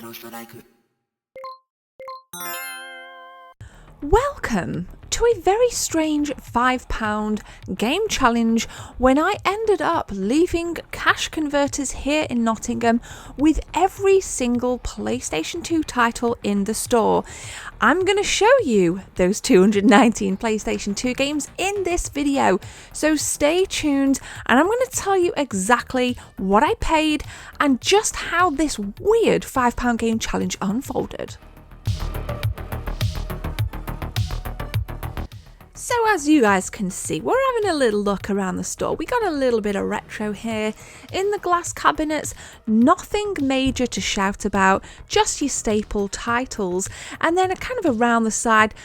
most that I could. Welcome to a very strange £5 game challenge when I ended up leaving cash converters here in Nottingham with every single PlayStation 2 title in the store. I'm going to show you those 219 PlayStation 2 games in this video, so stay tuned and I'm going to tell you exactly what I paid and just how this weird £5 game challenge unfolded. So as you guys can see, we're having a little look around the store. We got a little bit of retro here in the glass cabinets, nothing major to shout about, just your staple titles, and then a kind of around the side,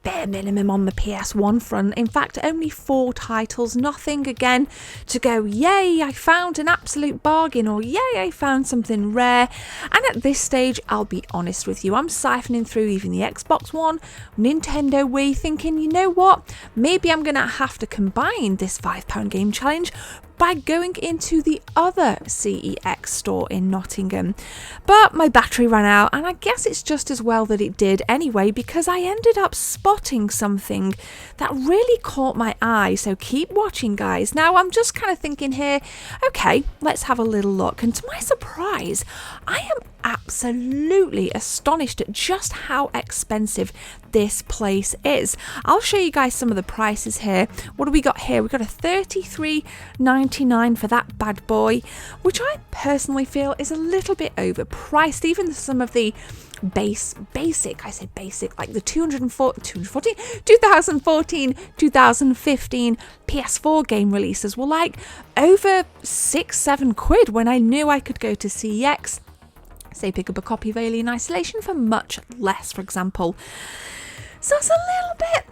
bare minimum on the PS1 front. In fact, only 4 titles, nothing again to go, yay, I found an absolute bargain, or yay, I found something rare. And at this stage, I'll be honest with you, I'm siphoning through even the Xbox One, Nintendo Wii, thinking, you know what, maybe I'm gonna have to combine this £5 game challenge by going into the other CEX store in Nottingham. But my battery ran out, and I guess it's just as well that it did anyway, because I ended up spotting something that really caught my eye, so keep watching, guys. Now I'm just kind of thinking here, okay, let's have a little look, and to my surprise, I am absolutely astonished at just how expensive this place is. I'll show you guys some of the prices here. What do we got here? We've got a $33.99 for that bad boy, which I personally feel is a little bit overpriced. Even some of the basic, I say basic, like the 2014, 2015 PS4 game releases were like over £6-7 when I knew I could go to CEX, say pick up a copy of Alien Isolation for much less, for example. So it's a little bit,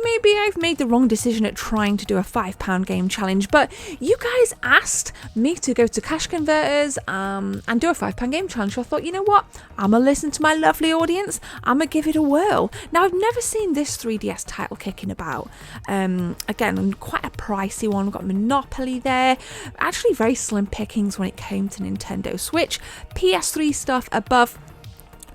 maybe I've made the wrong decision at trying to do a £5 game challenge, but you guys asked me to go to cash converters and do a £5 game challenge, so I thought, you know what, I'm going to listen to my lovely audience, I'm going to give it a whirl. Now, I've never seen this 3DS title kicking about. Again, quite a pricey one. We've got Monopoly there, actually very slim pickings when it came to Nintendo Switch, PS3 stuff above.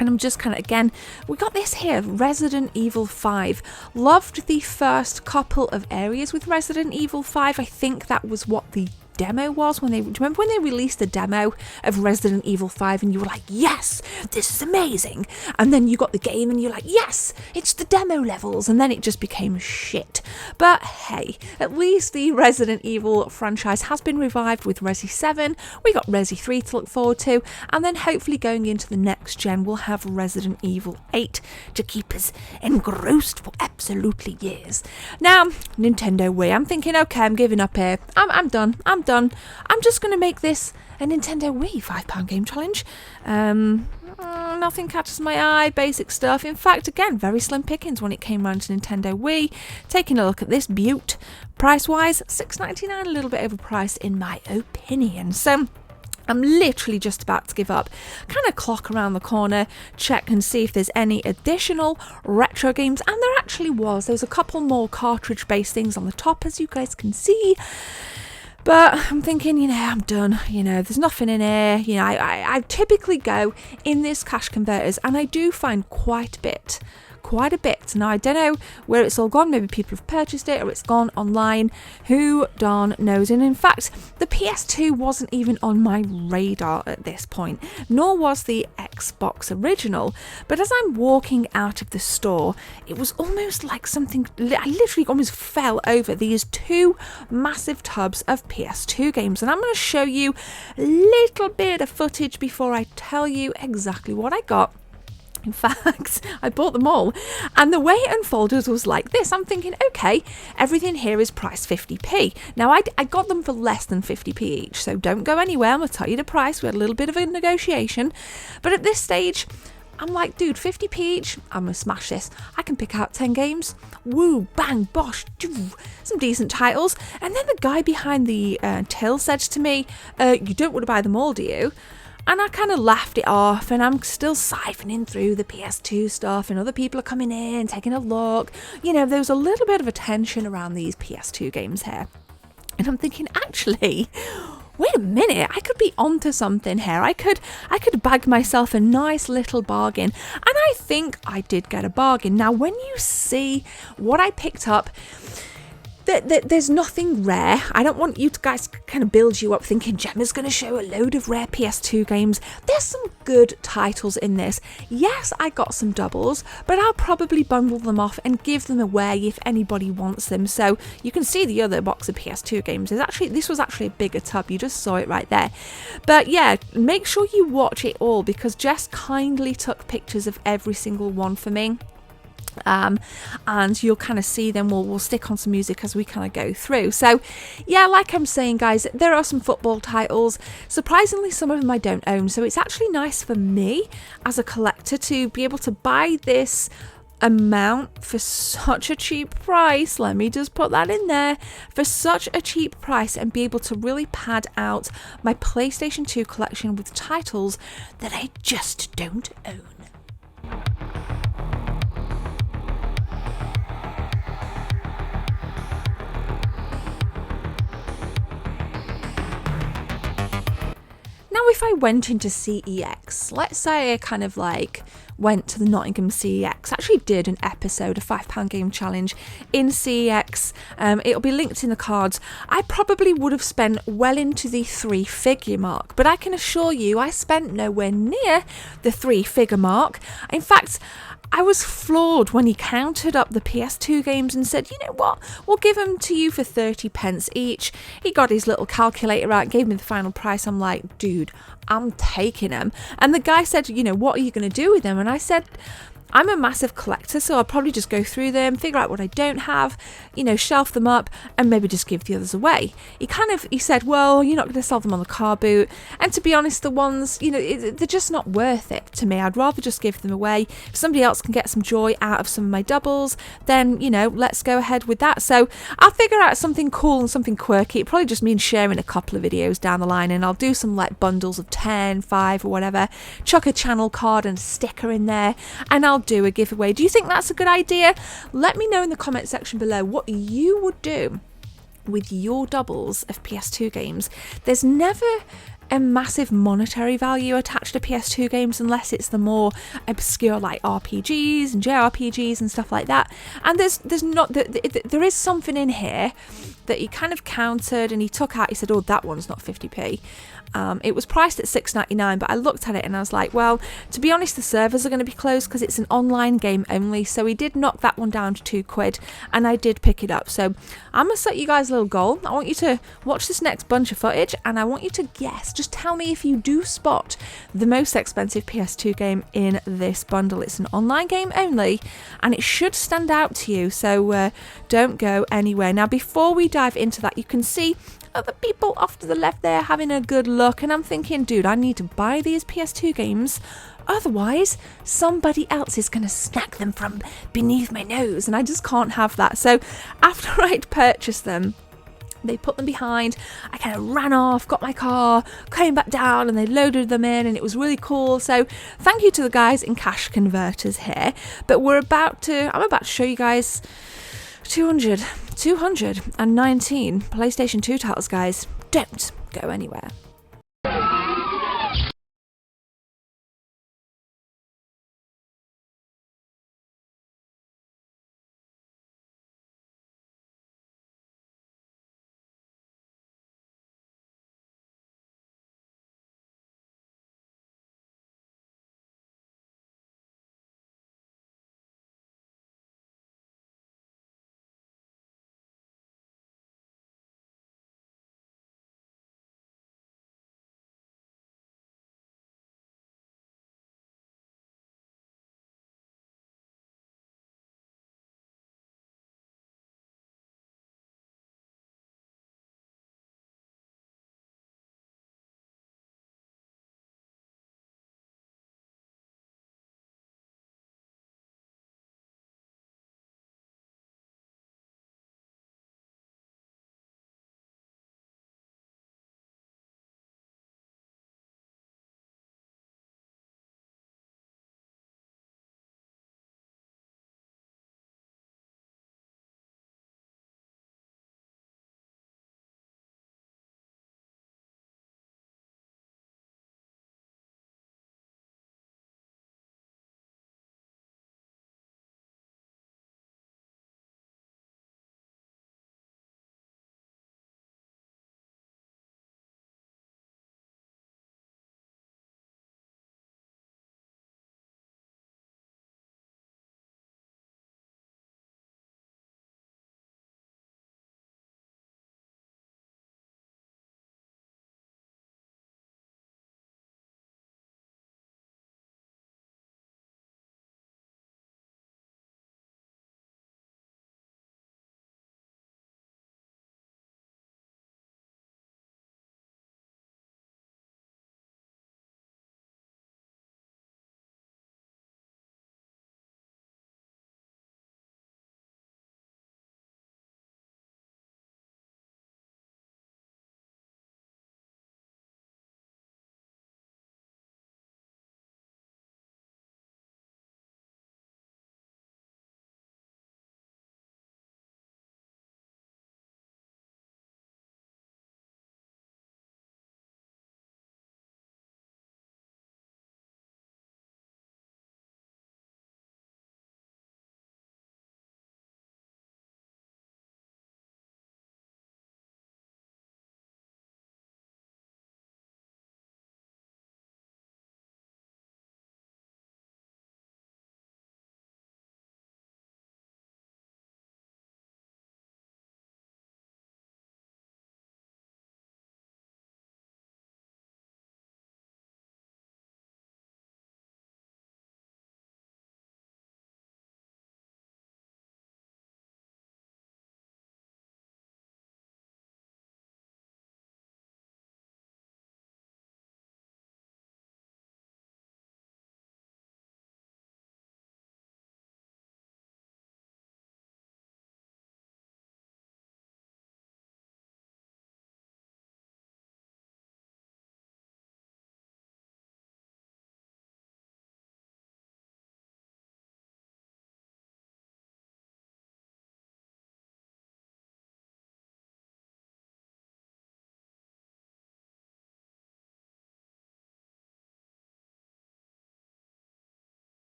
And I'm just kind of, again, we got this here, Resident Evil 5. Loved the first couple of areas with Resident Evil 5. I think that was what the demo was when they, do you remember when they released the demo of Resident Evil 5 and you were like, yes, this is amazing, and then you got the game and you're like, yes, it's the demo levels, and then it just became shit. But hey, at least the Resident Evil franchise has been revived with Resi 7, we got Resi 3 to look forward to, and then hopefully going into the next gen we'll have Resident Evil 8 to keep us engrossed for absolutely years. Now, Nintendo Wii, I'm thinking, okay, I'm giving up here, I'm done. I'm just going to make this a Nintendo Wii £5 game challenge. Nothing catches my eye, basic stuff. In fact, again, very slim pickings when it came round to Nintendo Wii. Taking a look at this beaut, price-wise, $6.99, a little bit overpriced in my opinion. So I'm literally just about to give up. Kind of clock around the corner, check and see if there's any additional retro games, and there actually was. There's a couple more cartridge-based things on the top, as you guys can see. But I'm thinking, you know, I'm done, you know, there's nothing in here. You know, I typically go in this cash converters and I do find quite a bit. Now, I don't know where it's all gone. Maybe people have purchased it or it's gone online. Who darn knows? And in fact, the PS2 wasn't even on my radar at this point, nor was the Xbox original. But as I'm walking out of the store, it was almost like something, I literally almost fell over these 2 massive tubs of PS2 games. And I'm going to show you a little bit of footage before I tell you exactly what I got. In fact, I bought them all, and the way it unfolded was like this. I'm thinking, okay, everything here is priced 50p. Now, I got them for less than 50p each, so don't go anywhere. I'm going to tell you the price. We had a little bit of a negotiation, but at this stage, I'm like, dude, 50p each, I'm going to smash this. I can pick out 10 games. Woo, bang, bosh, some decent titles. And then the guy behind the till said to me, you don't want to buy them all, do you? And I kind of laughed it off, and I'm still siphoning through the PS2 stuff, and other people are coming in, taking a look. You know, there was a little bit of a tension around these PS2 games here. And I'm thinking, actually, wait a minute, I could be onto something here. I could bag myself a nice little bargain. And I think I did get a bargain. Now, when you see what I picked up, there's nothing rare. I don't want you guys to kind of build you up thinking Gemma's going to show a load of rare PS2 games. There's some good titles in this. Yes, I got some doubles, but I'll probably bundle them off and give them away if anybody wants them. So you can see the other box of PS2 games. This was actually a bigger tub. You just saw it right there. But yeah, make sure you watch it all because Jess kindly took pictures of every single one for me. And you'll kind of see them. We'll stick on some music as we kind of go through. So yeah, like I'm saying, guys, there are some football titles. Surprisingly, some of them I don't own, so it's actually nice for me as a collector to be able to buy this amount for such a cheap price. Let me just put that in there, for such a cheap price, and be able to really pad out my PlayStation 2 collection with titles that I just don't own. Now, if I went into CEX, let's say I kind of like went to the Nottingham CEX, actually did an episode, a £5 game challenge in CEX, it'll be linked in the cards, I probably would have spent well into the 3-figure mark, but I can assure you I spent nowhere near the 3-figure mark. In fact, I was floored when he counted up the PS2 games and said, you know what, we'll give them to you for 30 pence each. He got his little calculator out, gave me the final price. I'm like, dude, I'm taking them. And the guy said, you know, what are you going to do with them? And I said, I'm a massive collector, so I'll probably just go through them, figure out what I don't have, you know, shelf them up, and maybe just give the others away. He said, well, you're not going to sell them on the car boot. And to be honest, the ones, you know, they're just not worth it to me. I'd rather just give them away. If somebody else can get some joy out of some of my doubles, then, you know, let's go ahead with that. So I'll figure out something cool and something quirky. It probably just means sharing a couple of videos down the line, and I'll do some like bundles of 10, 5 or whatever, chuck a channel card and a sticker in there, and I'll do a giveaway. Do you think that's a good idea? Let me know in the comment section below what you would do with your doubles of PS2 games. There's never a massive monetary value attached to PS2 games unless it's the more obscure like RPGs and JRPGs and stuff like that. And there is something in here that he kind of countered and he took out. He said, oh, that one's not 50p. It was priced at $6.99, but I looked at it and I was like, well, to be honest, the servers are going to be closed because it's an online game only. So he did knock that one down to £2, and I did pick it up. So I'm going to set you guys a little goal. I want you to watch this next bunch of footage and I want you to guess. Just tell me if you do spot the most expensive PS2 game in this bundle. It's an online game only and it should stand out to you. So don't go anywhere. Now, before we dive into that, you can see other people off to the left there having a good look, and I'm thinking, dude, I need to buy these PS2 games, otherwise somebody else is going to snack them from beneath my nose, and I just can't have that. So after I'd purchased them, they put them behind, I kind of ran off, got my car, came back down, and they loaded them in, and it was really cool. So thank you to the guys in Cash Converters here. But I'm about to show you guys 219 PlayStation 2 titles, guys. Don't go anywhere.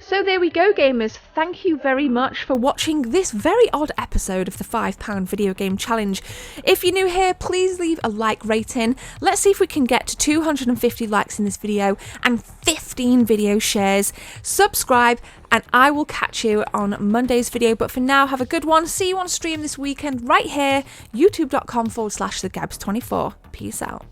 So there we go, gamers. Thank you very much for watching this very odd episode of the £5 video game challenge. If you're new here, please leave a like rating. Let's see if we can get to 250 likes in this video and 15 video shares. Subscribe, and I will catch you on Monday's video. But for now, have a good one. See you on stream this weekend right here, youtube.com/thegabs24. Peace out.